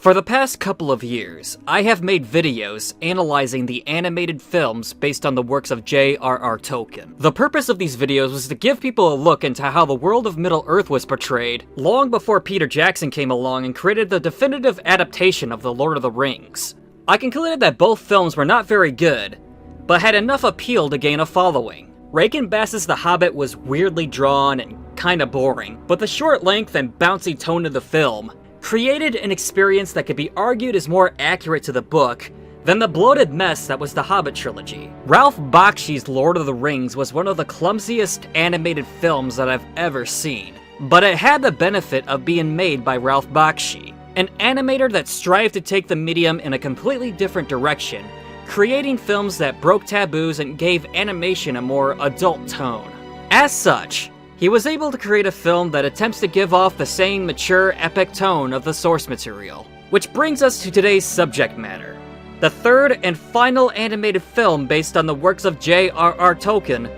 For the past couple of years, I have made videos analyzing the animated films based on the works of J.R.R. Tolkien. The purpose of these videos was to give people a look into how the world of Middle-earth was portrayed long before Peter Jackson came along and created the definitive adaptation of The Lord of the Rings. I concluded that both films were not very good, but had enough appeal to gain a following. Rankin Bass's The Hobbit was weirdly drawn and kinda boring, but the short length and bouncy tone of the film created an experience that could be argued is more accurate to the book than the bloated mess that was the Hobbit trilogy. Ralph Bakshi's Lord of the Rings was one of the clumsiest animated films that I've ever seen, but it had the benefit of being made by Ralph Bakshi, an animator that strived to take the medium in a completely different direction, creating films that broke taboos and gave animation a more adult tone. As such, he was able to create a film that attempts to give off the same mature, epic tone of the source material. Which brings us to today's subject matter, the third and final animated film based on the works of J.R.R. Tolkien,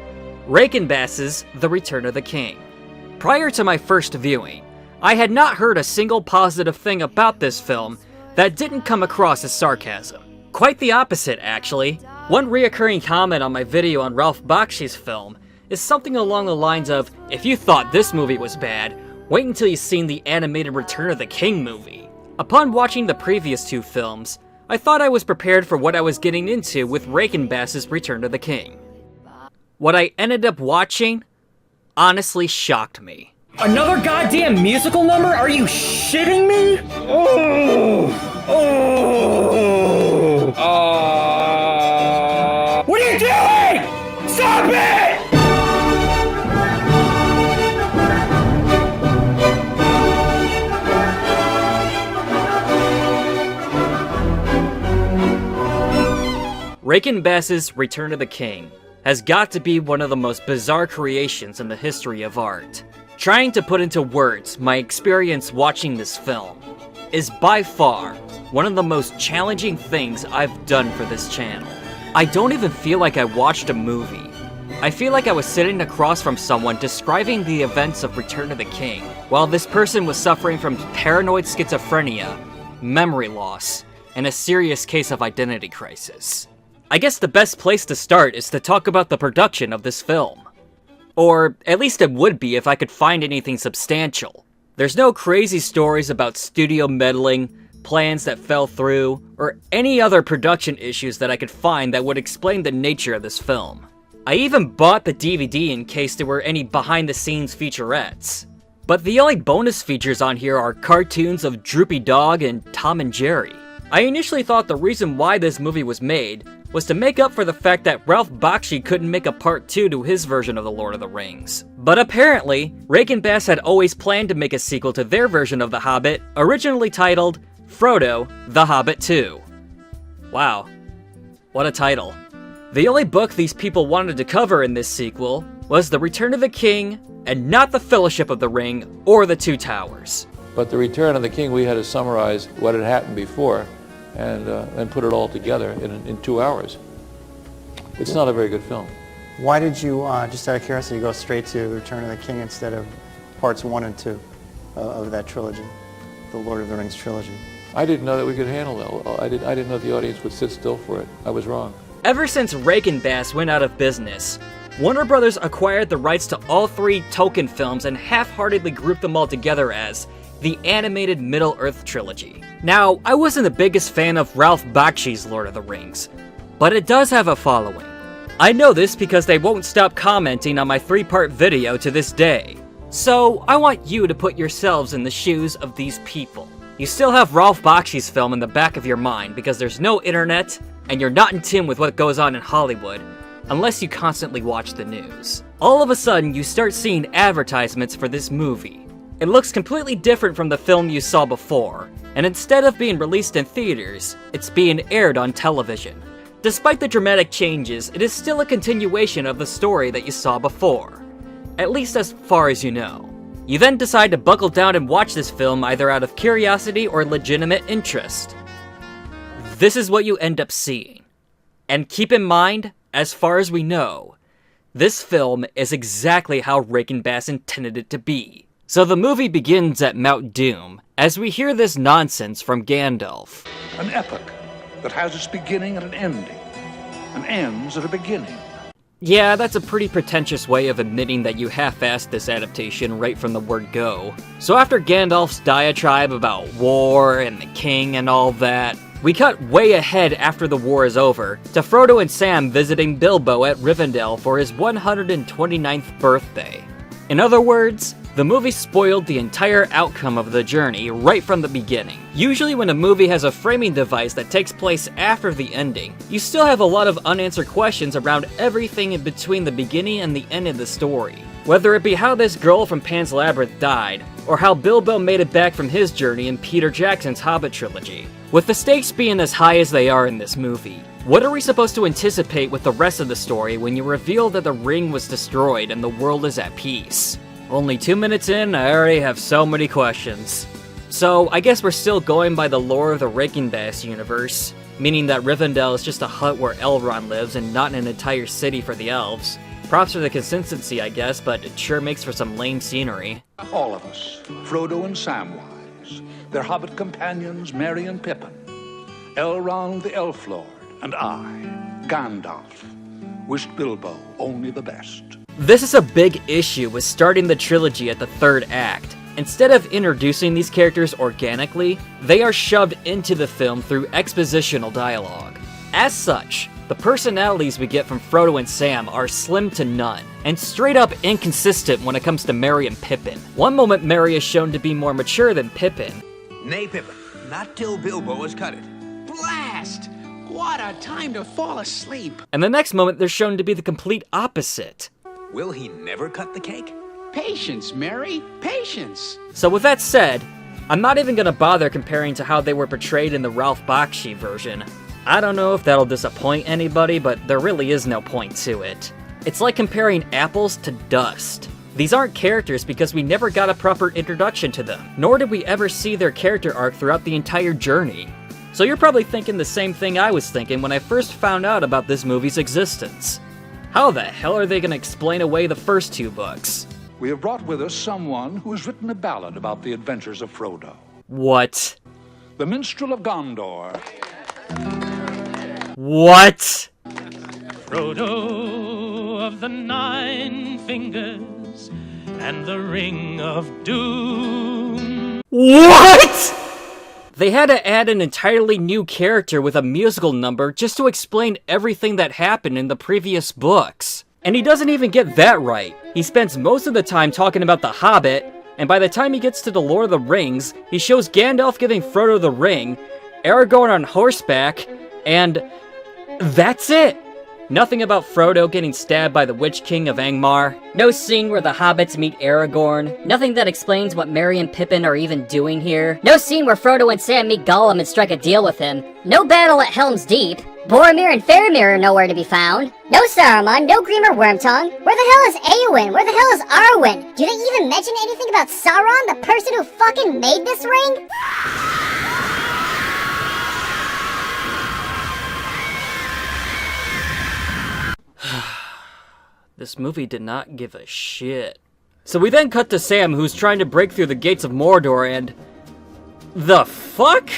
Rankin Bass's The Return of the King. Prior to my first viewing, I had not heard a single positive thing about this film that didn't come across as sarcasm. Quite the opposite, actually. One reoccurring comment on my video on Ralph Bakshi's film is something along the lines of, if you thought this movie was bad, wait until you've seen the animated Return of the King movie. Upon watching the previous two films, I thought I was prepared for what I was getting into with Rankin Bass's Return of the King. What I ended up watching honestly shocked me. Another goddamn musical number? Are you shitting me? What are you doing? Stop it! Rankin Bass's Return of the King has got to be one of the most bizarre creations in the history of art. Trying to put into words my experience watching this film is by far one of the most challenging things I've done for this channel. I don't even feel like I watched a movie. I feel like I was sitting across from someone describing the events of Return of the King, while this person was suffering from paranoid schizophrenia, memory loss, and a serious case of identity crisis. I guess the best place to start is to talk about the production of this film. Or at least it would be if I could find anything substantial. There's no crazy stories about studio meddling, plans that fell through, or any other production issues that I could find that would explain the nature of this film. I even bought the DVD in case there were any behind-the-scenes featurettes. But the only bonus features on here are cartoons of Droopy Dog and Tom and Jerry. I initially thought the reason why this movie was made was to make up for the fact that Ralph Bakshi couldn't make a part 2 to his version of The Lord of the Rings. But apparently, Rankin Bass had always planned to make a sequel to their version of The Hobbit, originally titled Frodo, The Hobbit 2. Wow, what a title. The only book these people wanted to cover in this sequel was The Return of the King, and not The Fellowship of the Ring or The Two Towers. But The Return of the King, we had to summarize what had happened before and put it all together in 2 hours. It's not a very good film. Why did you, just out of curiosity, go straight to Return of the King instead of parts 1 and 2 of that trilogy, the Lord of the Rings trilogy? I didn't know that we could handle that. I didn't know the audience would sit still for it. I was wrong. Ever since Rankin Bass went out of business, Warner Brothers acquired the rights to all 3 Tolkien films and half-heartedly grouped them all together as the animated Middle-earth trilogy. Now, I wasn't the biggest fan of Ralph Bakshi's Lord of the Rings, but it does have a following. I know this because they won't stop commenting on my 3-part video to this day. So, I want you to put yourselves in the shoes of these people. You still have Ralph Bakshi's film in the back of your mind because there's no internet, and you're not in tune with what goes on in Hollywood, unless you constantly watch the news. All of a sudden, you start seeing advertisements for this movie. It looks completely different from the film you saw before, and instead of being released in theaters, it's being aired on television. Despite the dramatic changes, it is still a continuation of the story that you saw before, at least as far as you know. You then decide to buckle down and watch this film either out of curiosity or legitimate interest. This is what you end up seeing. And keep in mind, as far as we know, this film is exactly how Rankin Bass intended it to be. So the movie begins at Mount Doom, as we hear this nonsense from Gandalf. An epic that has its beginning and an ending, and ends at a beginning. Yeah, that's a pretty pretentious way of admitting that you half-assed this adaptation right from the word go. So after Gandalf's diatribe about war and the king and all that, we cut way ahead after the war is over, to Frodo and Sam visiting Bilbo at Rivendell for his 129th birthday. In other words, the movie spoiled the entire outcome of the journey right from the beginning. Usually when a movie has a framing device that takes place after the ending, you still have a lot of unanswered questions around everything in between the beginning and the end of the story. Whether it be how this girl from Pan's Labyrinth died, or how Bilbo made it back from his journey in Peter Jackson's Hobbit trilogy. With the stakes being as high as they are in this movie, what are we supposed to anticipate with the rest of the story when you reveal that the ring was destroyed and the world is at peace? Only 2 minutes in, I already have so many questions. So, I guess we're still going by the lore of the Rankin universe, meaning that Rivendell is just a hut where Elrond lives and not an entire city for the elves. Props for the consistency, I guess, but it sure makes for some lame scenery. All of us, Frodo and Samwise, their hobbit companions Merry and Pippin, Elrond the Elf Lord, and I, Gandalf, wished Bilbo only the best. This is a big issue with starting the trilogy at the third act. Instead of introducing these characters organically, they are shoved into the film through expositional dialogue. As such, the personalities we get from Frodo and Sam are slim to none, and straight up inconsistent when it comes to Merry and Pippin. One moment Merry is shown to be more mature than Pippin. Nay, Pippin, not till Bilbo has cut it. Blast! What a time to fall asleep! And the next moment they're shown to be the complete opposite. Will he never cut the cake? Patience, Mary, patience! So with that said, I'm not even gonna bother comparing to how they were portrayed in the Ralph Bakshi version. I don't know if that'll disappoint anybody, but there really is no point to it. It's like comparing apples to dust. These aren't characters because we never got a proper introduction to them, nor did we ever see their character arc throughout the entire journey. So you're probably thinking the same thing I was thinking when I first found out about this movie's existence. How the hell are they gonna explain away the first two books? We have brought with us someone who has written a ballad about the adventures of Frodo. What? The minstrel of Gondor. What? Frodo of the 9 fingers and the ring of doom. What?! They had to add an entirely new character with a musical number just to explain everything that happened in the previous books. And he doesn't even get that right. He spends most of the time talking about the Hobbit, and by the time he gets to the Lord of the Rings, he shows Gandalf giving Frodo the ring, Aragorn on horseback, and that's it! Nothing about Frodo getting stabbed by the Witch King of Angmar. No scene where the hobbits meet Aragorn. Nothing that explains what Merry and Pippin are even doing here. No scene where Frodo and Sam meet Gollum and strike a deal with him. No battle at Helm's Deep. Boromir and Faramir are nowhere to be found. No Saruman, no Grima Wormtongue. Where the hell is Eowyn? Where the hell is Arwen? Do they even mention anything about Sauron, the person who fucking made this ring? This movie did not give a shit. So we then cut to Sam, who's trying to break through the gates of Mordor, and... the fuck?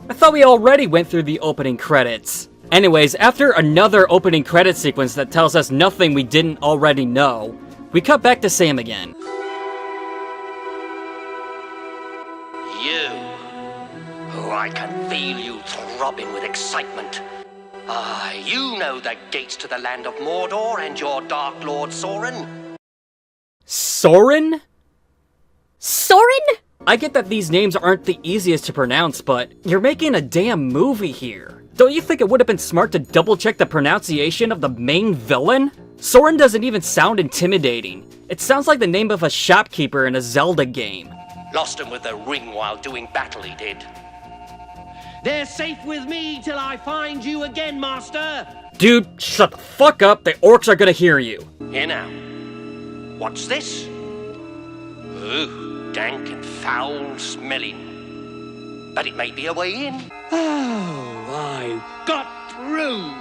I thought we already went through the opening credits. Anyways, after another opening credit sequence that tells us nothing we didn't already know, we cut back to Sam again. You, who I can feel you throbbing with excitement. Ah, you know the gates to the land of Mordor and your Dark Lord Sauron. Sauron? Sauron? I get that these names aren't the easiest to pronounce, but you're making a damn movie here. Don't you think it would have been smart to double check the pronunciation of the main villain? Sauron doesn't even sound intimidating. It sounds like the name of a shopkeeper in a Zelda game. Lost him with the ring while doing battle, he did. They're safe with me till I find you again, Master. Dude, shut the fuck up. The orcs are gonna hear you. Here now. What's this? Ooh, dank and foul smelling. But it may be a way in. Oh, I got through.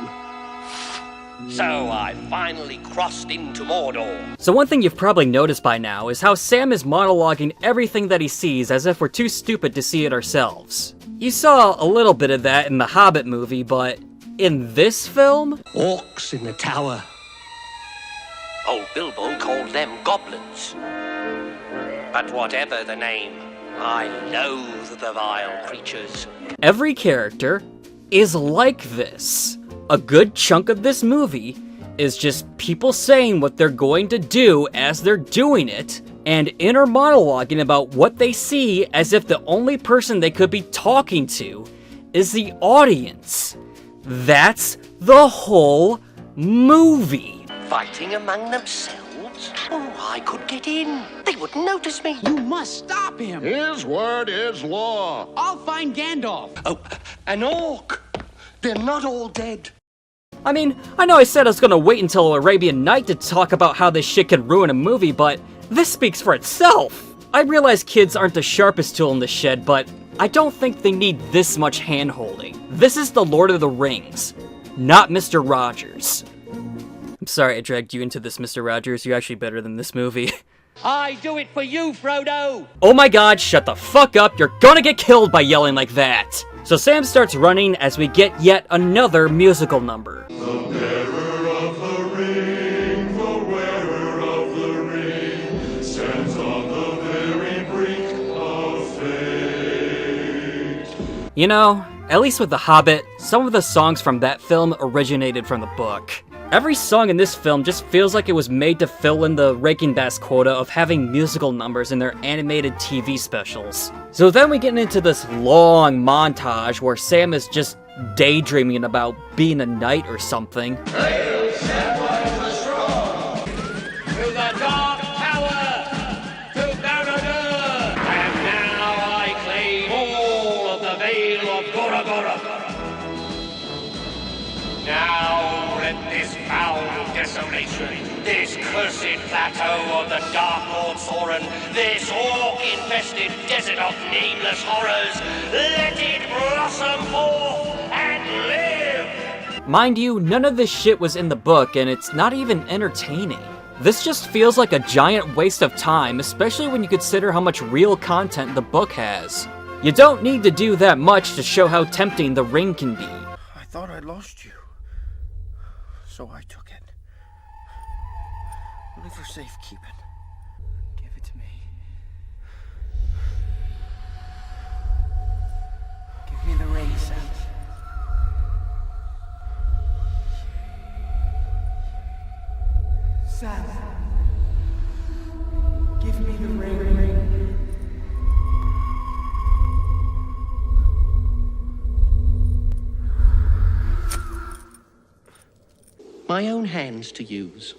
So I finally crossed into Mordor. So one thing you've probably noticed by now is how Sam is monologuing everything that he sees as if we're too stupid to see it ourselves. You saw a little bit of that in the Hobbit movie, but in this film? Orcs in the tower. Old Bilbo called them goblins. But whatever the name, I loathe the vile creatures. Every character is like this. A good chunk of this movie is just people saying what they're going to do as they're doing it, and inner monologuing about what they see as if the only person they could be talking to is the audience. That's the whole movie. Fighting among themselves? Oh, I could get in. They wouldn't notice me. You must stop him. His word is law. I'll find Gandalf. Oh, an orc. They're not all dead. I mean, I know I said I was gonna wait until Arabian Night to talk about how this shit could ruin a movie, but this speaks for itself. I realize kids aren't the sharpest tool in the shed, but I don't think they need this much hand-holding. This is the Lord of the Rings, not Mr. Rogers. I'm sorry I dragged you into this, Mr. Rogers. You're actually better than this movie. I do it for you, Frodo. Oh my god, shut the fuck up. You're gonna get killed by yelling like that. So Sam starts running as we get yet another musical number. The bearer of the ring, the wearer of the ring, stands on the very brink of fate. You know, at least with The Hobbit, some of the songs from that film originated from the book. Every song in this film just feels like it was made to fill in the Rankin Bass quota of having musical numbers in their animated TV specials. So then we get into this long montage where Sam is just daydreaming about being a knight or something. Hail, Samwise the Strong! To the Dark Tower! To Barad-dûr! And now I claim all of the Vale of Gorogoro. Now let this foul desolation, this cursed plateau of the Dark Lord Sauron, this orc-infested desert of nameless horrors, let it blossom forth and live! Mind you, none of this shit was in the book, and it's not even entertaining. This just feels like a giant waste of time, especially when you consider how much real content the book has. You don't need to do that much to show how tempting the ring can be. I thought I'd lost you. So I took it. Only for safekeeping. Give it to me. Give me the ring, Sam. Sam. Give me the ring. My own hands to use,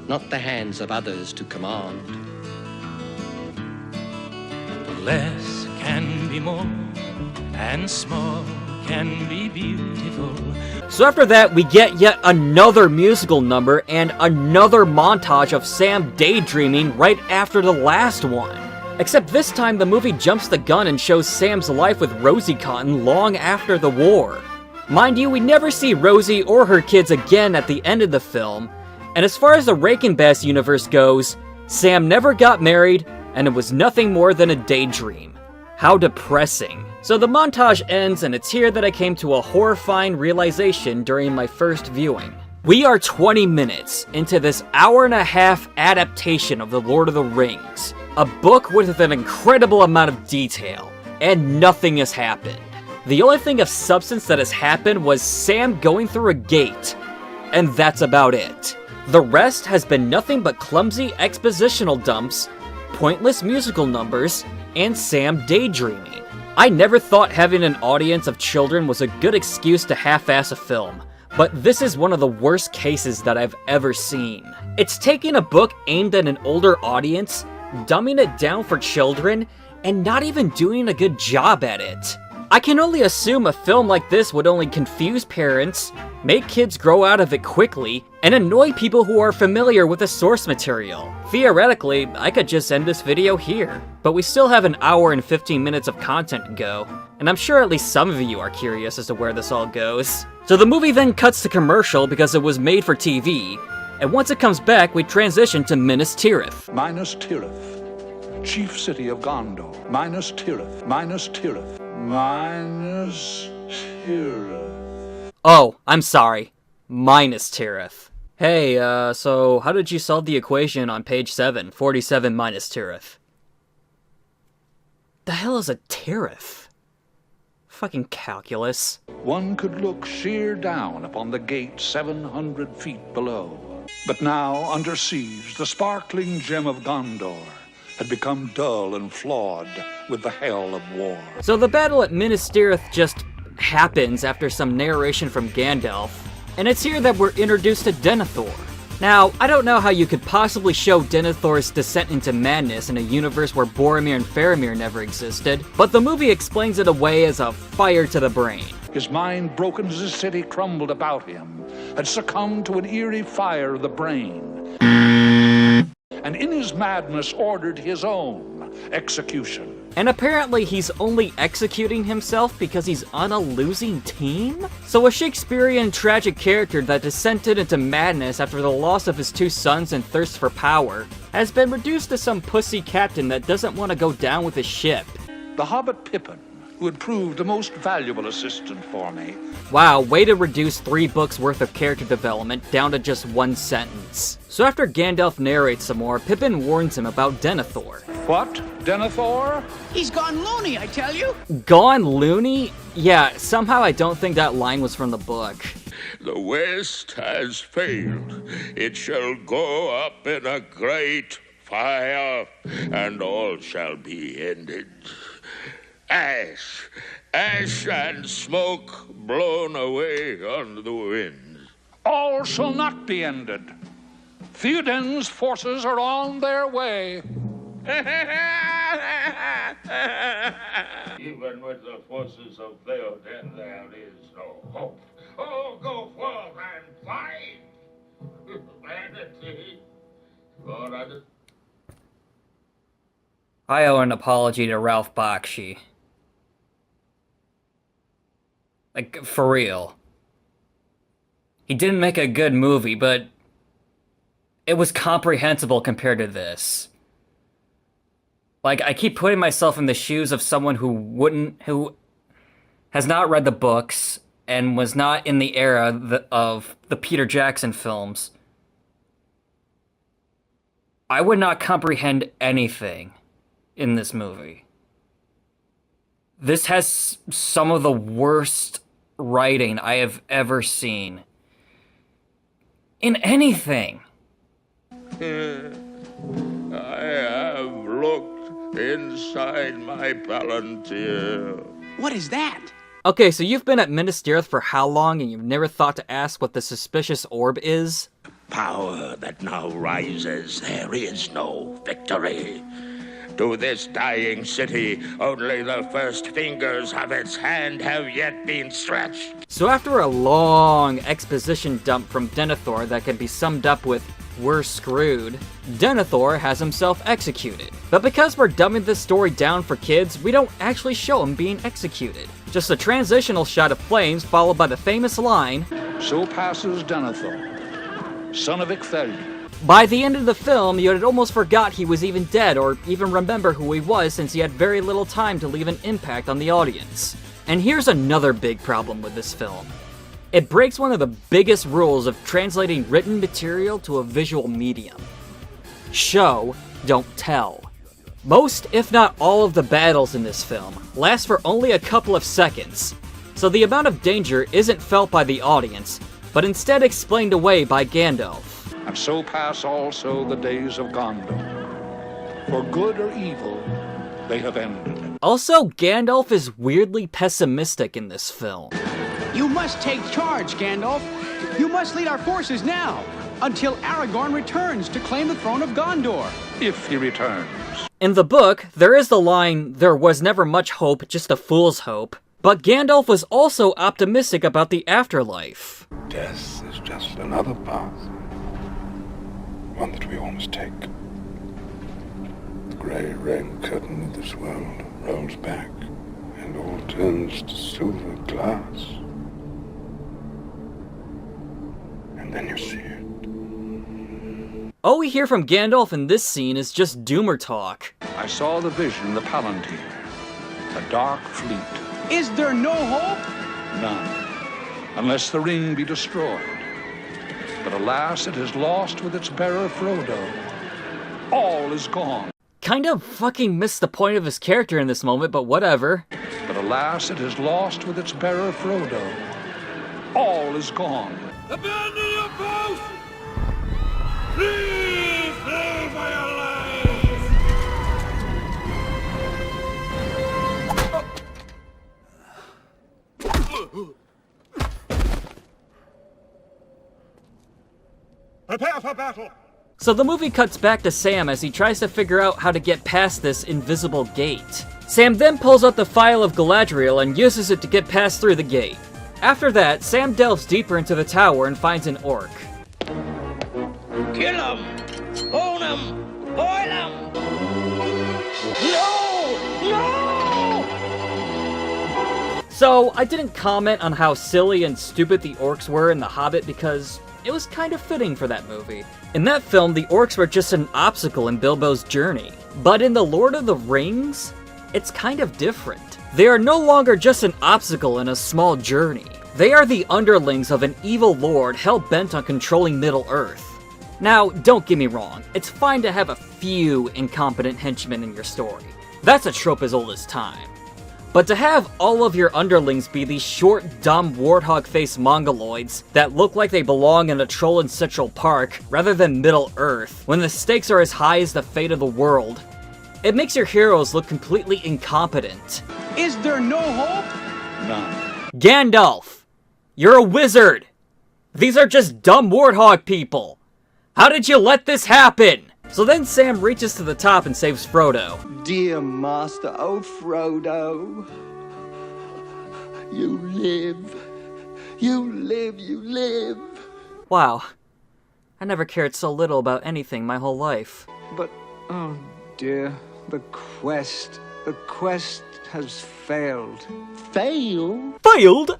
not the hands of others to command. Less can be more, and small can be beautiful. So after that, we get yet another musical number and another montage of Sam daydreaming right after the last one. Except this time the movie jumps the gun and shows Sam's life with Rosie Cotton long after the war. Mind you, we never see Rosie or her kids again at the end of the film, and as far as the Rankin Bass universe goes, Sam never got married, and it was nothing more than a daydream. How depressing. So the montage ends, and it's here that I came to a horrifying realization during my first viewing. We are 20 minutes into this hour-and-a-half adaptation of The Lord of the Rings, a book with an incredible amount of detail, and nothing has happened. The only thing of substance that has happened was Sam going through a gate, and that's about it. The rest has been nothing but clumsy expositional dumps, pointless musical numbers, and Sam daydreaming. I never thought having an audience of children was a good excuse to half-ass a film, but this is one of the worst cases that I've ever seen. It's taking a book aimed at an older audience, dumbing it down for children, and not even doing a good job at it. I can only assume a film like this would only confuse parents, make kids grow out of it quickly, and annoy people who are familiar with the source material. Theoretically, I could just end this video here, but we still have an hour and 15 minutes of content to go, and I'm sure at least some of you are curious as to where this all goes. So the movie then cuts to commercial because it was made for TV, and once it comes back, we transition to Minas Tirith. Minas Tirith, chief city of Gondor. Minas Tirith, Minas Tirith, Minas Tirith. Oh, I'm sorry. Minas Tirith. Hey, so how did you solve the equation on page 7, 47 minus Tirith? The hell is a Tirith? Fucking calculus. One could look sheer down upon the gate 700 feet below. But now, under siege, the sparkling gem of Gondor had become dull and flawed with the hell of war. So the battle at Minas Tirith just happens after some narration from Gandalf, and it's here that we're introduced to Denethor. Now, I don't know how you could possibly show Denethor's descent into madness in a universe where Boromir and Faramir never existed, but the movie explains it away as a fire to the brain. His mind broken as his city crumbled about him, had succumbed to an eerie fire of the brain, and in his madness ordered his own execution. And apparently he's only executing himself because he's on a losing team? So a Shakespearean tragic character that descended into madness after the loss of his 2 sons and thirst for power has been reduced to some pussy captain that doesn't want to go down with his ship. The hobbit Pippin, who had proved a most valuable assistant for me. Wow, way to reduce 3 books worth of character development down to just 1 sentence. So after Gandalf narrates some more, Pippin warns him about Denethor. What? Denethor? He's gone loony, I tell you. Gone loony? Yeah, somehow I don't think that line was from the book. The West has failed. It shall go up in a great fire, and all shall be ended. Ash, ash and smoke blown away on the wind. All shall not be ended. Theoden's forces are on their way. Even with the forces of Theoden, there is no hope. Oh, go forth and fight! Vanity, for others. I owe an apology to Ralph Bakshi. Like, for real. He didn't make a good movie, but it was comprehensible compared to this. Like, I keep putting myself in the shoes of someone who has not read the books and was not in the era of the Peter Jackson films. I would not comprehend anything in this movie. This has some of the worst writing I have ever seen. In anything. I have looked inside my palantir. What is that? Okay, so you've been at Minas Tirith for how long and you've never thought to ask what the suspicious orb is? Power that now rises, there is no victory. To this dying city, only the first fingers of its hand have yet been stretched. So after a long exposition dump from Denethor that can be summed up with, "We're screwed," Denethor has himself executed. But because we're dumbing this story down for kids, we don't actually show him being executed. Just a transitional shot of flames followed by the famous line, "So passes Denethor, son of Ictharion." By the end of the film, you had almost forgot he was even dead or even remember who he was since he had very little time to leave an impact on the audience. And here's another big problem with this film. It breaks one of the biggest rules of translating written material to a visual medium. Show, don't tell. Most, if not all of the battles in this film last for only a couple of seconds, so the amount of danger isn't felt by the audience, but instead explained away by Gandalf. And so pass also the days of Gondor. For good or evil, they have ended. Also, Gandalf is weirdly pessimistic in this film. You must take charge, Gandalf. You must lead our forces now, until Aragorn returns to claim the throne of Gondor. If he returns. In the book, there is the line, "There was never much hope, just a fool's hope." But Gandalf was also optimistic about the afterlife. Death is just another path. One that we all must take. The grey rain curtain of this world rolls back, and all turns to silver glass. And then you see it. All we hear from Gandalf in this scene is just doomer talk. I saw the vision, the Palantir, a dark fleet. Is there no hope? None, unless the ring be destroyed. But alas, it is lost with its bearer Frodo. All is gone. Kind of fucking missed the point of his character in this moment, but whatever. But alas, it is lost with its bearer Frodo. All is gone. Abandon your post! Please flee for your life! Prepare for battle! So the movie cuts back to Sam as he tries to figure out how to get past this invisible gate. Sam then pulls out the Phial of Galadriel and uses it to get past through the gate. After that, Sam delves deeper into the tower and finds an orc. Kill him! Own him! Boil him! No! No! So, I didn't comment on how silly and stupid the orcs were in The Hobbit because it was kind of fitting for that movie. In that film, the orcs were just an obstacle in Bilbo's journey. But in The Lord of the Rings, it's kind of different. They are no longer just an obstacle in a small journey. They are the underlings of an evil lord hell-bent on controlling Middle-earth. Now, don't get me wrong, it's fine to have a few incompetent henchmen in your story. That's a trope as old as time. But to have all of your underlings be these short, dumb, warthog-faced mongoloids that look like they belong in a troll in Central Park rather than Middle-earth, when the stakes are as high as the fate of the world, it makes your heroes look completely incompetent. Is there no hope? None. Gandalf! You're a wizard! These are just dumb warthog people! How did you let this happen? So then Sam reaches to the top and saves Frodo. Dear Master, oh Frodo, you live, you live, you live. Wow. I never cared so little about anything my whole life. But, oh dear, the quest has failed. Failed? Failed?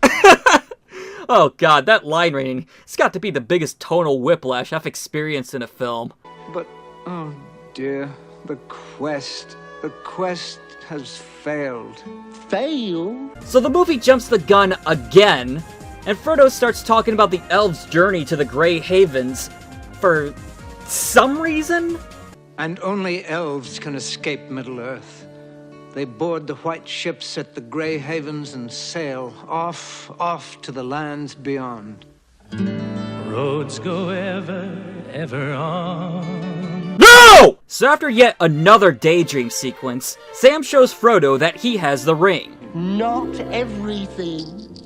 Oh god, that line reading, it's got to be the biggest tonal whiplash I've experienced in a film. But, oh dear, the quest has failed. Failed? So the movie jumps the gun again, and Frodo starts talking about the elves' journey to the Grey Havens for some reason? And only elves can escape Middle-earth. They board the white ships at the Grey Havens and sail off to the lands beyond. Roads go ever on. No! So after yet another daydream sequence, Sam shows Frodo that he has the ring. Not everything.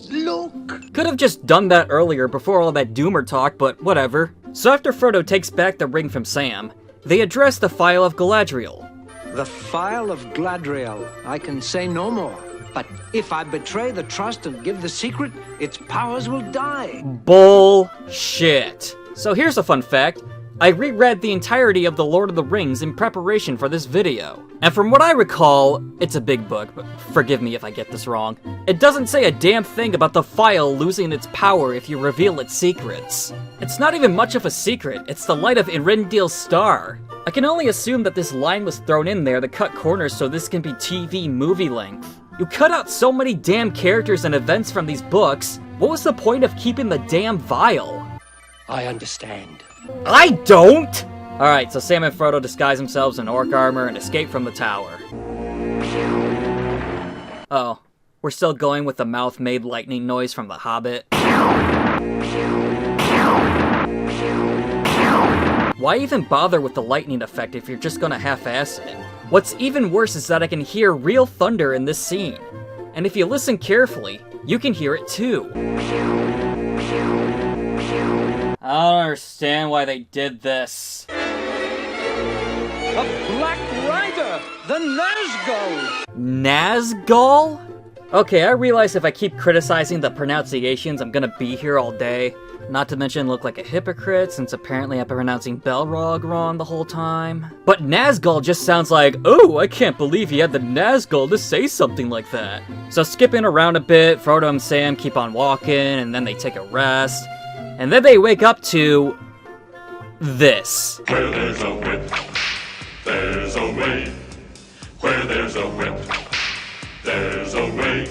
Look! Could have just done that earlier before all that doomer talk, but whatever. So after Frodo takes back the ring from Sam, they address the Phial of Galadriel. The Phial of Galadriel, I can say no more. But if I betray the trust and give the secret, its powers will die. Bullshit. So here's a fun fact. I reread the entirety of The Lord of the Rings in preparation for this video. And from what I recall, it's a big book, but forgive me if I get this wrong, it doesn't say a damn thing about the Phial losing its power if you reveal its secrets. It's not even much of a secret, it's the light of Eärendil's star. I can only assume that this line was thrown in there to cut corners so this can be TV movie length. You cut out so many damn characters and events from these books, what was the point of keeping the damn vial? I understand. I don't! Alright, so Sam and Frodo disguise themselves in orc armor and escape from the tower. Oh, we're still going with the mouth-made lightning noise from The Hobbit. Why even bother with the lightning effect if you're just gonna half-ass it? What's even worse is that I can hear real thunder in this scene. And if you listen carefully, you can hear it too. I don't understand why they did this. A black rider! The Nazgul! Nazgul? Okay, I realize if I keep criticizing the pronunciations, I'm gonna be here all day. Not to mention look like a hypocrite, since apparently I'm pronouncing Balrog wrong the whole time. But Nazgul just sounds like, oh, I can't believe he had the Nazgul to say something like that. So skipping around a bit, Frodo and Sam keep on walking, and then they take a rest. And then they wake up to... this. Where there's a whip, there's a way. Where there's a whip, there's a way.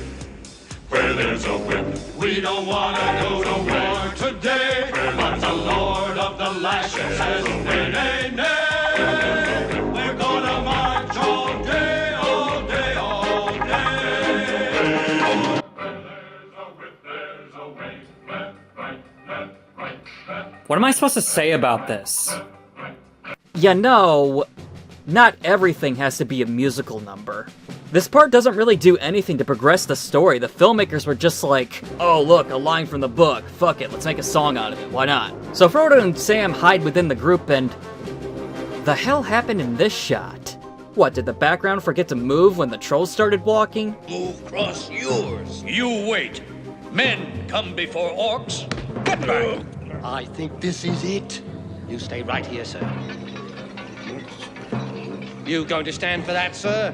Where there's a whip, we don't want to go to war today. But the Lord of the Lashes says, nay, nay, nay. We're gonna march all day, all day, all day. Where there's a whip, there's a way. Left, right, left, right, left. What am I supposed to say about this? You know, not everything has to be a musical number. This part doesn't really do anything to progress the story. The filmmakers were just like, oh look, a line from the book. Fuck it, let's make a song out of it. Why not? So Frodo and Sam hide within the group and... the hell happened in this shot? What, did the background forget to move when the trolls started walking? Move across yours. You wait. Men come before orcs. Get back. I think this is it. You stay right here, sir. You going to stand for that, sir?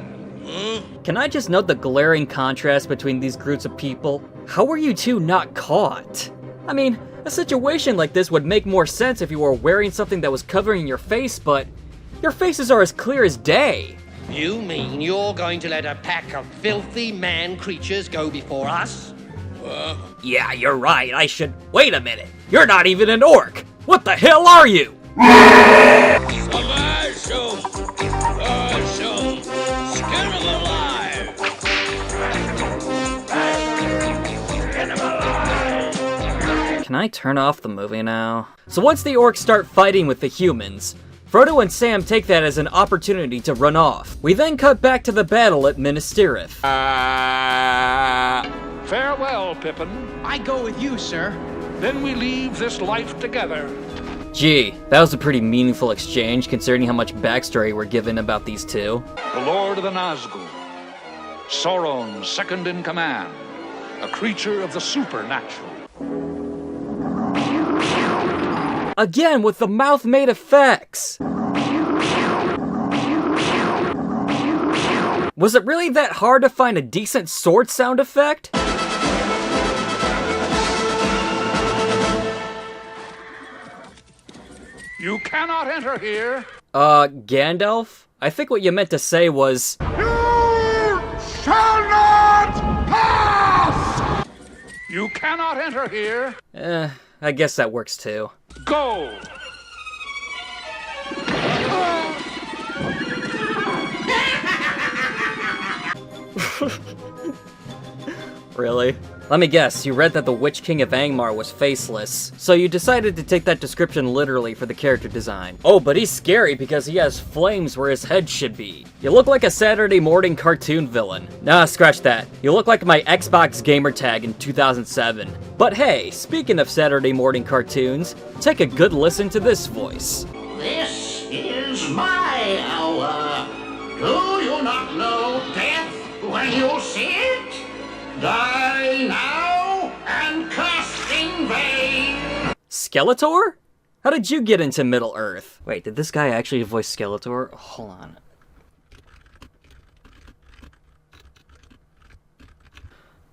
Can I just note the glaring contrast between these groups of people? How were you two not caught? I mean, a situation like this would make more sense if you were wearing something that was covering your face, but your faces are as clear as day. You mean you're going to let a pack of filthy man creatures go before us? Yeah, you're right, I should... Wait a minute! You're not even an orc! What the hell are you? Can I turn off the movie now? So once the orcs start fighting with the humans, Frodo and Sam take that as an opportunity to run off. We then cut back to the battle at Minas Tirith. Farewell, Pippin. I go with you, sir. Then we leave this life together. Gee, that was a pretty meaningful exchange considering how much backstory we're given about these two. The Lord of the Nazgul, Sauron, second in command, a creature of the supernatural. Again, with the mouth-made effects! Was it really that hard to find a decent sword sound effect? You cannot enter here. Gandalf? I think what you meant to say was... You shall not pass! You cannot enter here. I guess that works too. Go! Really? Let me guess, you read that the Witch King of Angmar was faceless, so you decided to take that description literally for the character design. Oh, but he's scary because he has flames where his head should be. You look like a Saturday morning cartoon villain. Nah, scratch that. You look like my Xbox gamer tag in 2007. But hey, speaking of Saturday morning cartoons, take a good listen to this voice. This is my hour. Do you not know death when you see it? Die now and cast in vain. Skeletor? How did you get into Middle-earth? Wait, did this guy actually voice Skeletor? Hold on.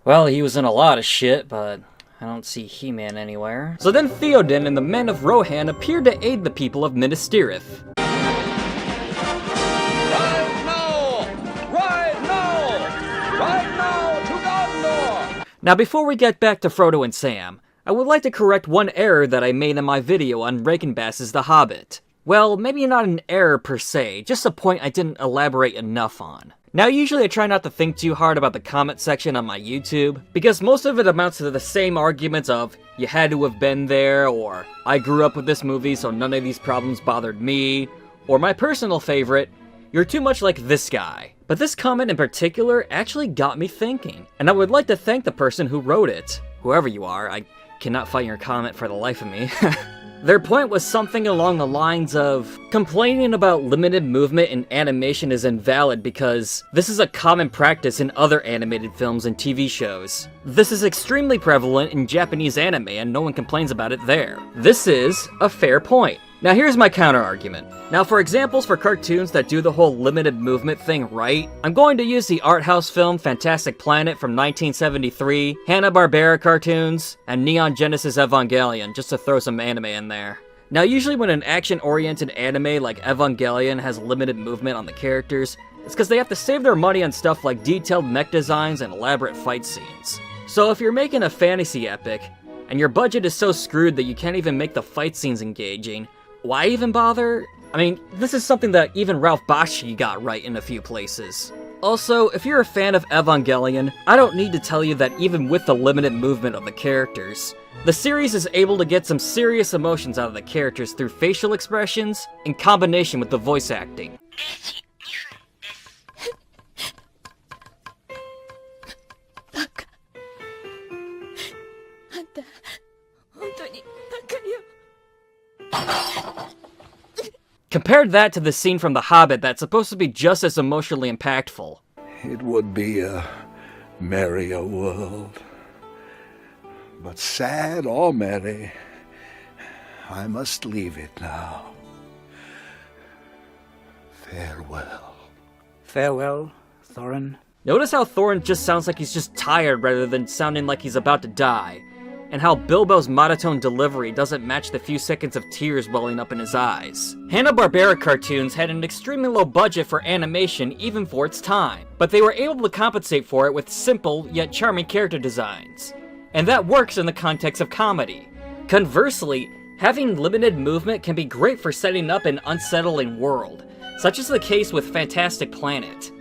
Well, he was in a lot of shit, but I don't see He-Man anywhere. So then Theoden and the men of Rohan appeared to aid the people of Minas Tirith. Now before we get back to Frodo and Sam, I would like to correct one error that I made in my video on Rankin Bass's The Hobbit. Well, maybe not an error per se, just a point I didn't elaborate enough on. Now usually I try not to think too hard about the comment section on my YouTube, because most of it amounts to the same arguments of, you had to have been there, or I grew up with this movie so none of these problems bothered me, or my personal favorite, you're too much like this guy. But this comment in particular actually got me thinking, and I would like to thank the person who wrote it. Whoever you are, I cannot find your comment for the life of me. Their point was something along the lines of, complaining about limited movement in animation is invalid because this is a common practice in other animated films and TV shows. This is extremely prevalent in Japanese anime and no one complains about it there. This is a fair point. Now here's my counter-argument. Now for examples for cartoons that do the whole limited movement thing right, I'm going to use the art house film Fantastic Planet from 1973, Hanna-Barbera cartoons, and Neon Genesis Evangelion, just to throw some anime in there. Now usually when an action-oriented anime like Evangelion has limited movement on the characters, it's because they have to save their money on stuff like detailed mech designs and elaborate fight scenes. So if you're making a fantasy epic, and your budget is so screwed that you can't even make the fight scenes engaging, why even bother? I mean, this is something that even Ralph Bakshi got right in a few places. Also, if you're a fan of Evangelion, I don't need to tell you that even with the limited movement of the characters, the series is able to get some serious emotions out of the characters through facial expressions in combination with the voice acting. Compared that to the scene from The Hobbit that's supposed to be just as emotionally impactful. It would be a merrier world, but sad or merry, I must leave it now. Farewell. Farewell, Thorin. Notice how Thorin just sounds like he's just tired rather than sounding like he's about to die, and how Bilbo's monotone delivery doesn't match the few seconds of tears welling up in his eyes. Hanna-Barbera cartoons had an extremely low budget for animation even for its time, but they were able to compensate for it with simple yet charming character designs. And that works in the context of comedy. Conversely, having limited movement can be great for setting up an unsettling world, such as the case with Fantastic Planet.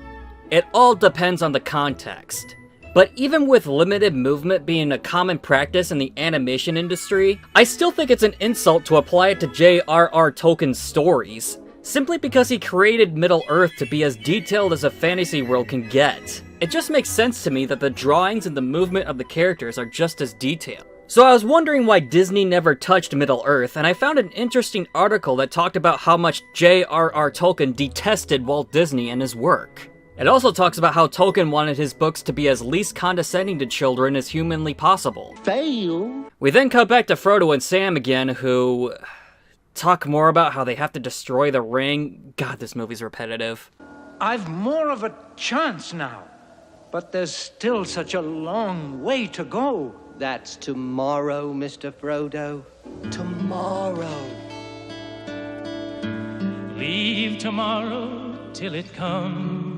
It all depends on the context. But even with limited movement being a common practice in the animation industry, I still think it's an insult to apply it to J.R.R. Tolkien's stories, simply because he created Middle-earth to be as detailed as a fantasy world can get. It just makes sense to me that the drawings and the movement of the characters are just as detailed. So I was wondering why Disney never touched Middle-earth, and I found an interesting article that talked about how much J.R.R. Tolkien detested Walt Disney and his work. It also talks about how Tolkien wanted his books to be as least condescending to children as humanly possible. Fail. We then cut back to Frodo and Sam again, who talk more about how they have to destroy the ring. God, this movie's repetitive. I've more of a chance now, but there's still such a long way to go. That's tomorrow, Mr. Frodo. Tomorrow. Leave tomorrow till it comes.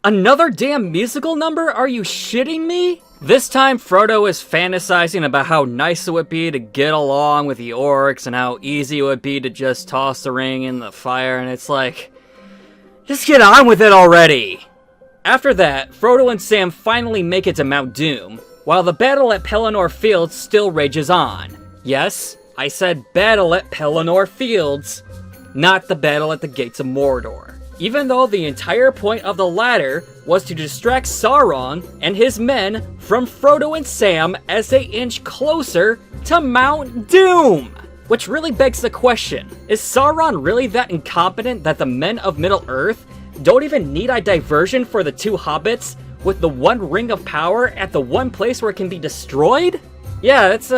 Another damn musical number? Are you shitting me? This time Frodo is fantasizing about how nice it would be to get along with the orcs and how easy it would be to just toss the ring in the fire, and it's like, just get on with it already! After that, Frodo and Sam finally make it to Mount Doom, while the battle at Pelinor Fields still rages on. Yes, I said battle at Pelinor Fields, not the battle at the Gates of Mordor. Even though the entire point of the latter was to distract Sauron and his men from Frodo and Sam as they inch closer to Mount Doom. Which really begs the question, is Sauron really that incompetent that the men of Middle-earth don't even need a diversion for the two hobbits with the one ring of power at the one place where it can be destroyed? Yeah, it's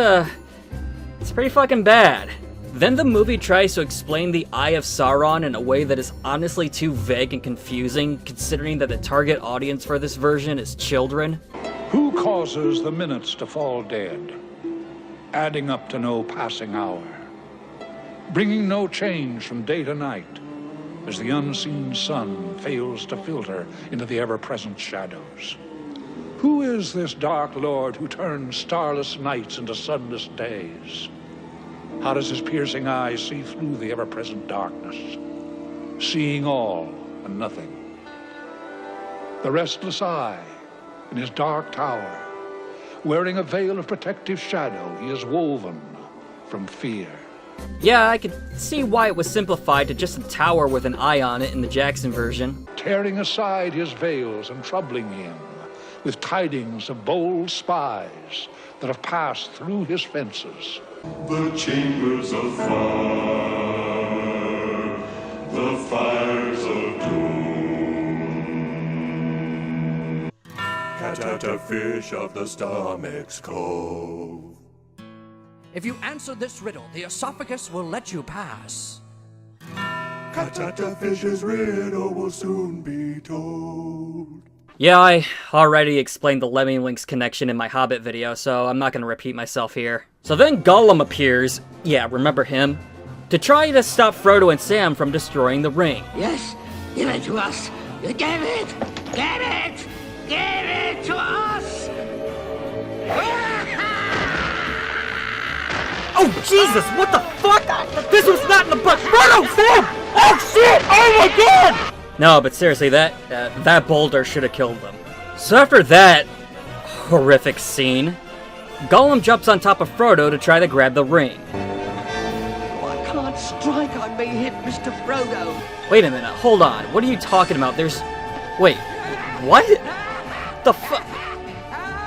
pretty fucking bad. Then the movie tries to explain the Eye of Sauron in a way that is honestly too vague and confusing, considering that the target audience for this version is children. Who causes the minutes to fall dead, adding up to no passing hour, bringing no change from day to night, as the unseen sun fails to filter into the ever-present shadows? Who is this dark lord who turns starless nights into sunless days? How does his piercing eye see through the ever-present darkness, seeing all and nothing? The restless eye in his dark tower, wearing a veil of protective shadow he has woven from fear. Yeah, I could see why it was simplified to just a tower with an eye on it in the Jackson version. Tearing aside his veils and troubling him, with tidings of bold spies that have passed through his fences. The chambers of fire, the fires of doom. Catch out a fish of the stomach's cove. If you answer this riddle, the esophagus will let you pass. Catch out a fish's riddle will soon be told. Yeah, I already explained the Lemming-Links connection in my Hobbit video, so I'm not gonna repeat myself here. So then Gollum appears, yeah, remember him, to try to stop Frodo and Sam from destroying the ring. Yes, give it to us. Give it! Give it! Give it to us! Oh, Jesus, what the fuck? This was not in the book! Frodo, Sam! Oh, shit! Oh my god! No, but seriously, that boulder should have killed them. So after that horrific scene, Gollum jumps on top of Frodo to try to grab the ring. Oh, I can't strike. I may hit Mr. Frodo. Wait a minute, hold on. What are you talking about? Wait, what? The fuck?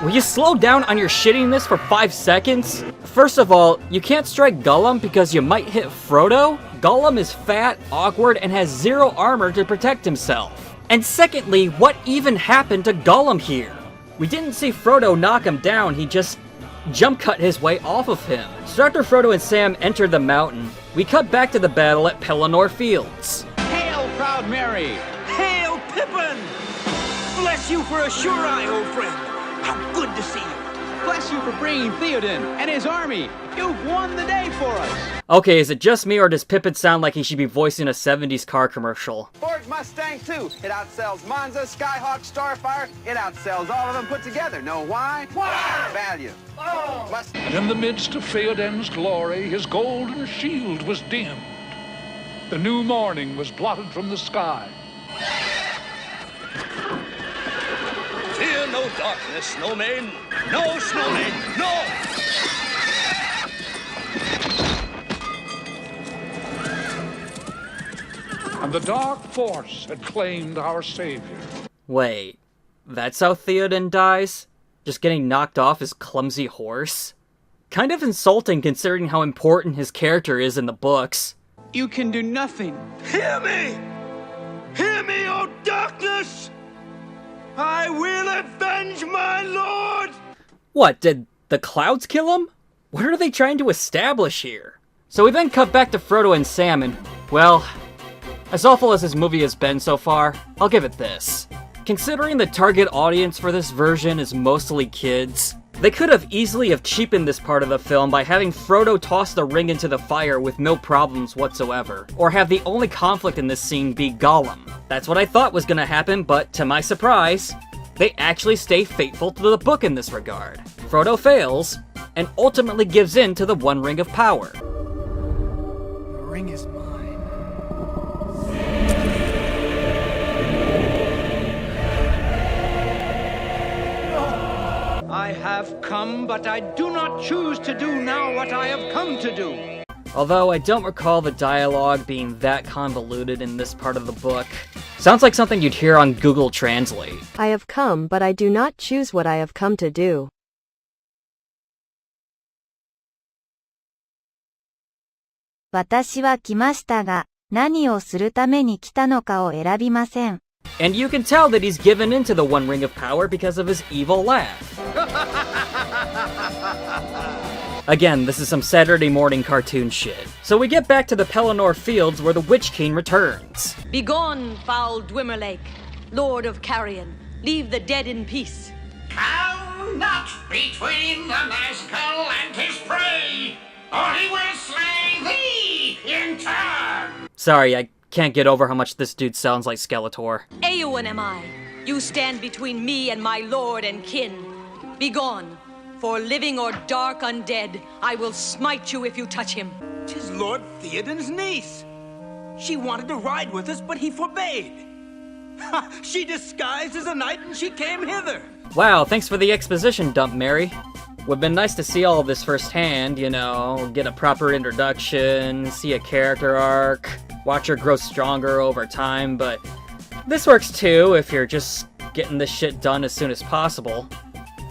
Will you slow down on your shittiness for 5 seconds? First of all, you can't strike Gollum because you might hit Frodo. Gollum is fat, awkward, and has zero armor to protect himself. And secondly, what even happened to Gollum here? We didn't see Frodo knock him down, he just jump cut his way off of him. So after Frodo and Sam entered the mountain, we cut back to the battle at Pelinor Fields. Hail, proud Mary! Hail, Pippin! Bless you for a sure eye, old friend! How good to see you! Bless you for bringing Theoden and his army! You've won the day for us! Okay, is it just me or does Pippin sound like he should be voicing a 70s car commercial? Ford Mustang too. It outsells Monza, Skyhawk, Starfire. It outsells all of them put together. Know why? Why? Value. Oh. And in the midst of Theoden's glory, his golden shield was dimmed. The new morning was blotted from the sky. Fear no darkness, no men, no snowmen, no! And the dark force had claimed our savior. Wait, that's how Theoden dies? Just getting knocked off his clumsy horse? Kind of insulting considering how important his character is in the books. You can do nothing. Hear me! Hear me, O darkness! I will avenge my lord! What, did the clouds kill him? What are they trying to establish here? So we then cut back to Frodo and Sam and, well, as awful as this movie has been so far, I'll give it this. Considering the target audience for this version is mostly kids, they could have easily cheapened this part of the film by having Frodo toss the ring into the fire with no problems whatsoever, or have the only conflict in this scene be Gollum. That's what I thought was gonna happen, but to my surprise, they actually stay faithful to the book in this regard. Frodo fails, and ultimately gives in to the One Ring of Power. The ring is mine. I have come, but I do not choose to do now what I have come to do. Although I don't recall the dialogue being that convoluted in this part of the book. Sounds like something you'd hear on Google Translate. I have come, but I do not choose what I have come to do. 私は来ましたが、何をするために来たのかを選びません。 And you can tell that he's given into the One Ring of Power because of his evil laugh. Again, this is some Saturday morning cartoon shit. So we get back to the Pelinor Fields where the Witch King returns. Begone, foul Dwimmerlake, Lord of Carrion. Leave the dead in peace. Come not between the Nazgul and his prey, or he will slay thee in turn. Sorry, I can't get over how much this dude sounds like Skeletor. Eowyn am I. You stand between me and my lord and kin. Begone, for living or dark undead, I will smite you if you touch him. 'Tis Lord Theoden's niece. She wanted to ride with us, but he forbade. She disguised as a knight and she came hither. Wow, thanks for the exposition dump, Mary. Would have been nice to see all of this firsthand, you know, get a proper introduction, see a character arc, watch her grow stronger over time, but this works too if you're just getting this shit done as soon as possible.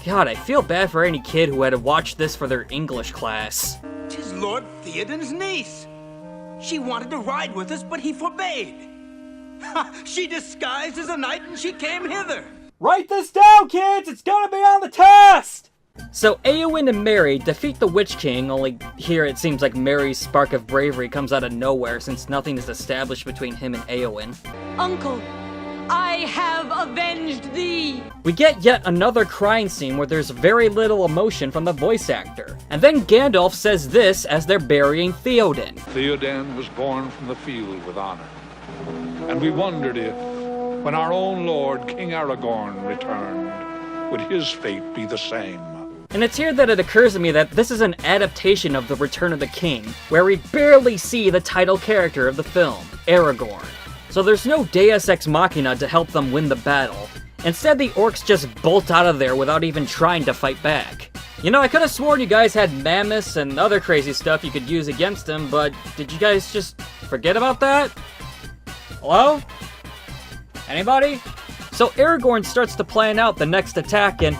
God, I feel bad for any kid who had to watch this for their English class. 'Tis Lord Theoden's niece. She wanted to ride with us, but he forbade. She disguised as a knight and she came hither. Write this down, kids! It's gonna be on the test! So Éowyn and Merry defeat the Witch King, only here it seems like Merry's spark of bravery comes out of nowhere since nothing is established between him and Éowyn. Uncle, I have avenged thee! We get yet another crying scene where there's very little emotion from the voice actor. And then Gandalf says this as they're burying Theoden. Theoden was born from the field with honor. And we wondered if, when our own lord, King Aragorn, returned, would his fate be the same? And it's here that it occurs to me that this is an adaptation of The Return of the King, where we barely see the title character of the film, Aragorn. So there's no Deus Ex Machina to help them win the battle. Instead, the orcs just bolt out of there without even trying to fight back. You know, I could have sworn you guys had mammoths and other crazy stuff you could use against them, but did you guys just forget about that? Hello? Anybody? So Aragorn starts to plan out the next attack and...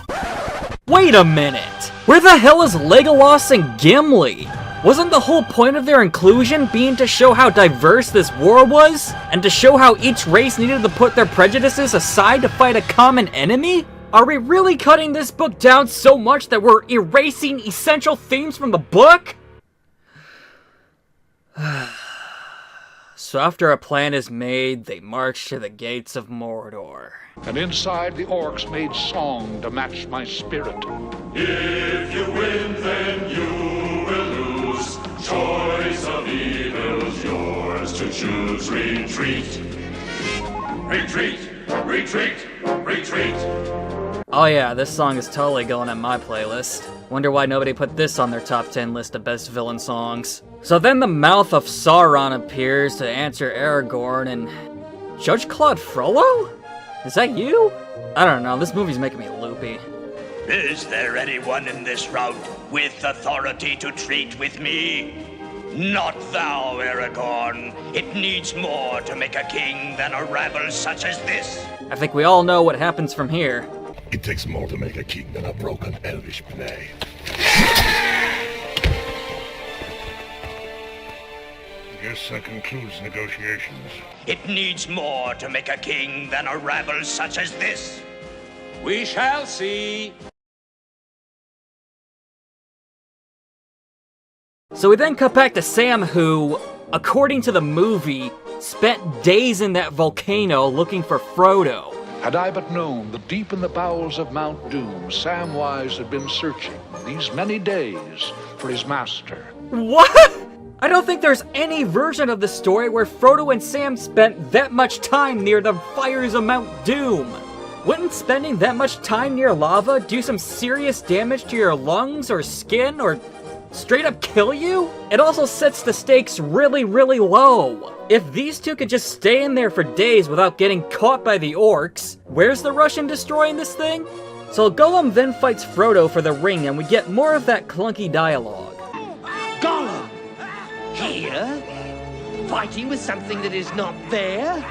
Wait a minute! Where the hell is Legolas and Gimli? Wasn't the whole point of their inclusion being to show how diverse this war was? And to show how each race needed to put their prejudices aside to fight a common enemy? Are we really cutting this book down so much that we're erasing essential themes from the book? So after a plan is made, they march to the gates of Mordor. And inside the orcs made song to match my spirit. If you win, then you will lose. Choice of evil's yours to choose. Retreat. Retreat. Retreat. Retreat. Oh yeah, this song is totally going on my playlist. Wonder why nobody put this on their top 10 list of best villain songs. So then the mouth of Sauron appears to answer Aragorn and... Judge Claude Frollo? Is that you? I don't know, this movie's making me loopy. Is there anyone in this rout with authority to treat with me? Not thou, Aragorn. It needs more to make a king than a rabble such as this. I think we all know what happens from here. It takes more to make a king than a broken elvish play. Guess that concludes negotiations. It needs more to make a king than a rabble such as this. We shall see. So we then cut back to Sam who, according to the movie, spent days in that volcano looking for Frodo. Had I but known that deep in the bowels of Mount Doom, Samwise had been searching these many days for his master. What? I don't think there's any version of the story where Frodo and Sam spent that much time near the fires of Mount Doom. Wouldn't spending that much time near lava do some serious damage to your lungs or skin or straight up kill you? It also sets the stakes really, really low. If these two could just stay in there for days without getting caught by the orcs, where's the rush in destroying this thing? So Gollum then fights Frodo for the ring and we get more of that clunky dialogue. Gollum! Here? Fighting with something that is not there?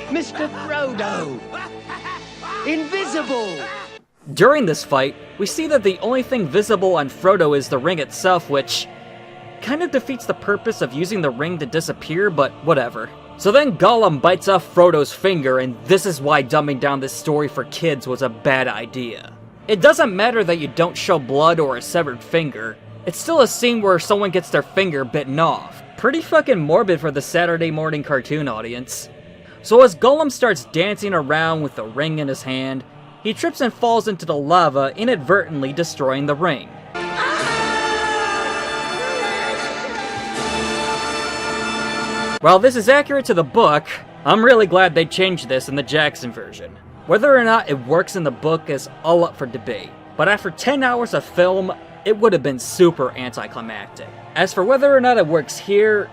Mr. Frodo! Invisible! During this fight, we see that the only thing visible on Frodo is the ring itself, which kind of defeats the purpose of using the ring to disappear, but whatever. So then Gollum bites off Frodo's finger, and this is why dumbing down this story for kids was a bad idea. It doesn't matter that you don't show blood or a severed finger, it's still a scene where someone gets their finger bitten off. Pretty fucking morbid for the Saturday morning cartoon audience. So as Gollum starts dancing around with the ring in his hand, he trips and falls into the lava, inadvertently destroying the ring. While this is accurate to the book, I'm really glad they changed this in the Jackson version. Whether or not it works in the book is all up for debate, but after 10 hours of film, it would have been super anticlimactic. As for whether or not it works here,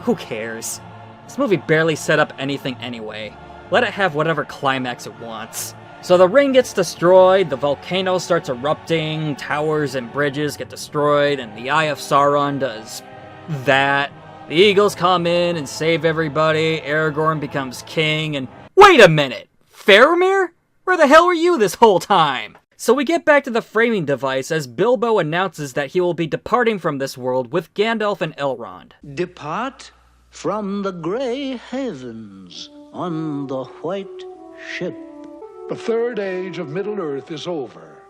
who cares? This movie barely set up anything anyway. Let it have whatever climax it wants. So the ring gets destroyed, the volcano starts erupting, towers and bridges get destroyed, and the Eye of Sauron does that. The eagles come in and save everybody, Aragorn becomes king, and wait a minute! Faramir? Where the hell were you this whole time? So we get back to the framing device as Bilbo announces that he will be departing from this world with Gandalf and Elrond. Depart from the grey havens on the white ship. The third age of Middle-earth is over.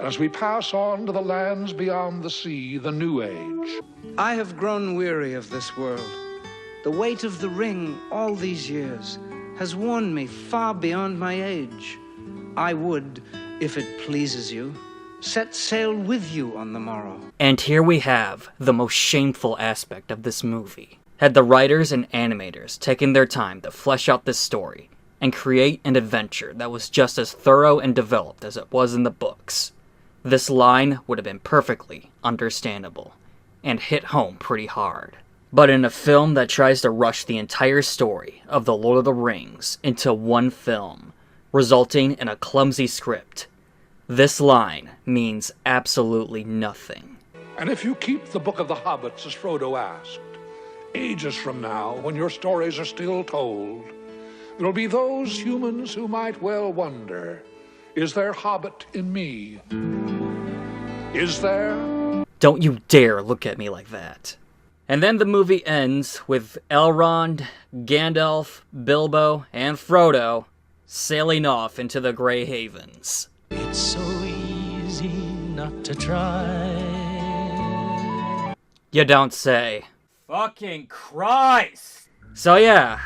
As we pass on to the lands beyond the sea, the new age. I have grown weary of this world. The weight of the ring all these years has worn me far beyond my age. I would, if it pleases you, set sail with you on the morrow. And here we have the most shameful aspect of this movie. Had the writers and animators taken their time to flesh out this story and create an adventure that was just as thorough and developed as it was in the books, this line would have been perfectly understandable and hit home pretty hard. But in a film that tries to rush the entire story of The Lord of the Rings into one film, resulting in a clumsy script, this line means absolutely nothing. And if you keep the Book of the Hobbits, as Frodo asked, ages from now, when your stories are still told, there'll be those humans who might well wonder, is there Hobbit in me? Is there? Don't you dare look at me like that. And then the movie ends with Elrond, Gandalf, Bilbo, and Frodo sailing off into the Grey Havens. It's so easy not to try. You don't say. Fucking Christ! So yeah,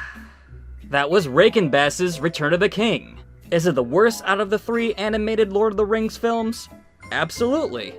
that was Rankin Bass's Return of the King. Is it the worst out of the 3 animated Lord of the Rings films? Absolutely.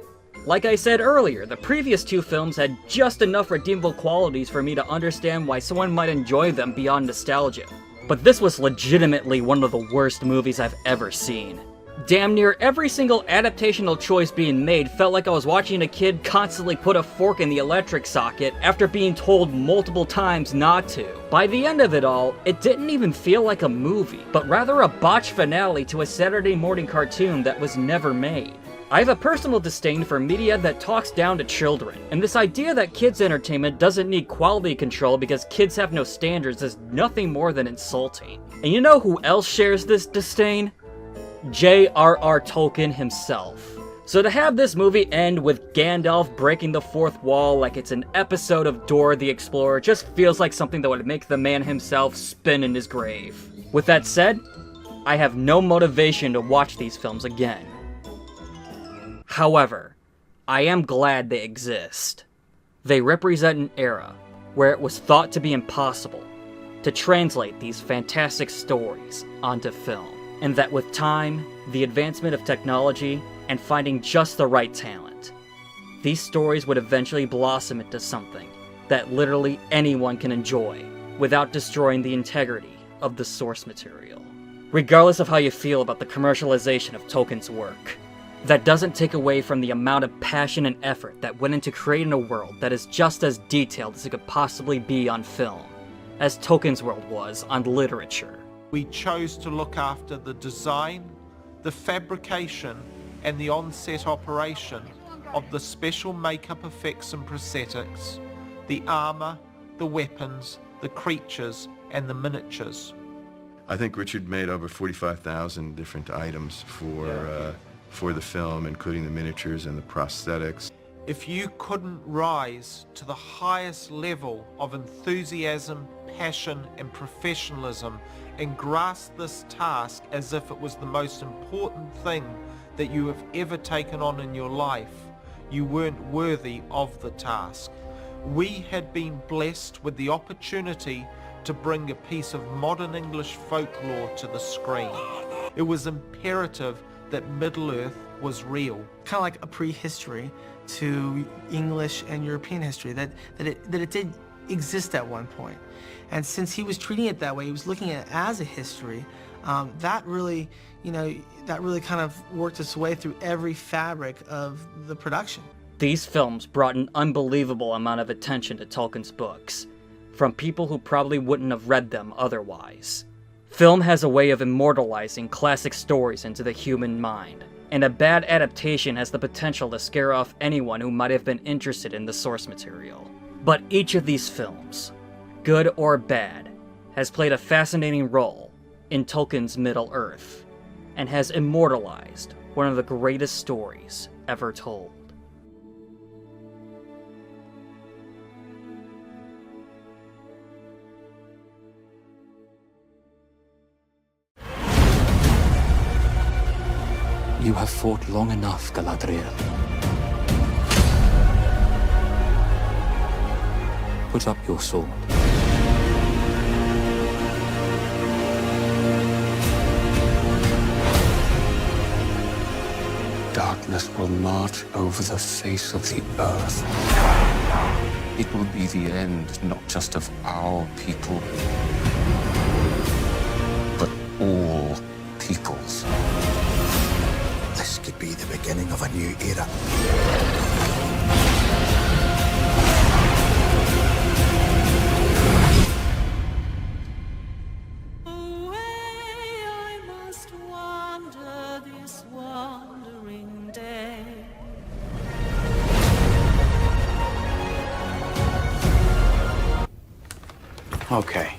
Like I said earlier, the previous 2 films had just enough redeemable qualities for me to understand why someone might enjoy them beyond nostalgia. But this was legitimately one of the worst movies I've ever seen. Damn near every single adaptational choice being made felt like I was watching a kid constantly put a fork in the electric socket after being told multiple times not to. By the end of it all, it didn't even feel like a movie, but rather a botched finale to a Saturday morning cartoon that was never made. I have a personal disdain for media that talks down to children, and this idea that kids' entertainment doesn't need quality control because kids have no standards is nothing more than insulting. And you know who else shares this disdain? J.R.R. Tolkien himself. So to have this movie end with Gandalf breaking the fourth wall like it's an episode of Dora the Explorer just feels like something that would make the man himself spin in his grave. With that said, I have no motivation to watch these films again. However, I am glad they exist. They represent an era where it was thought to be impossible to translate these fantastic stories onto film, and that with time, the advancement of technology, and finding just the right talent, these stories would eventually blossom into something that literally anyone can enjoy without destroying the integrity of the source material. Regardless of how you feel about the commercialization of Tolkien's work, that doesn't take away from the amount of passion and effort that went into creating a world that is just as detailed as it could possibly be on film, as Tolkien's world was on literature. We chose to look after the design, the fabrication, and the on-set operation of the special makeup effects and prosthetics, the armor, the weapons, the creatures, and the miniatures. I think Richard made over 45,000 different items for the film, including the miniatures and the prosthetics. If you couldn't rise to the highest level of enthusiasm, passion, and professionalism and grasp this task as if it was the most important thing that you have ever taken on in your life, you weren't worthy of the task. We had been blessed with the opportunity to bring a piece of modern English folklore to the screen. It was imperative that Middle-earth was real. Kind of like a prehistory to English and European history, that it did exist at one point. And since he was treating it that way, he was looking at it as a history, that really kind of worked its way through every fabric of the production. These films brought an unbelievable amount of attention to Tolkien's books, from people who probably wouldn't have read them otherwise. Film has a way of immortalizing classic stories into the human mind, and a bad adaptation has the potential to scare off anyone who might have been interested in the source material. But each of these films, good or bad, has played a fascinating role in Tolkien's Middle-earth, and has immortalized one of the greatest stories ever told. You have fought long enough, Galadriel. Put up your sword. Darkness will march over the face of the earth. It will be the end, not just of our people, but all peoples. This could be the beginning of a new era. Okay.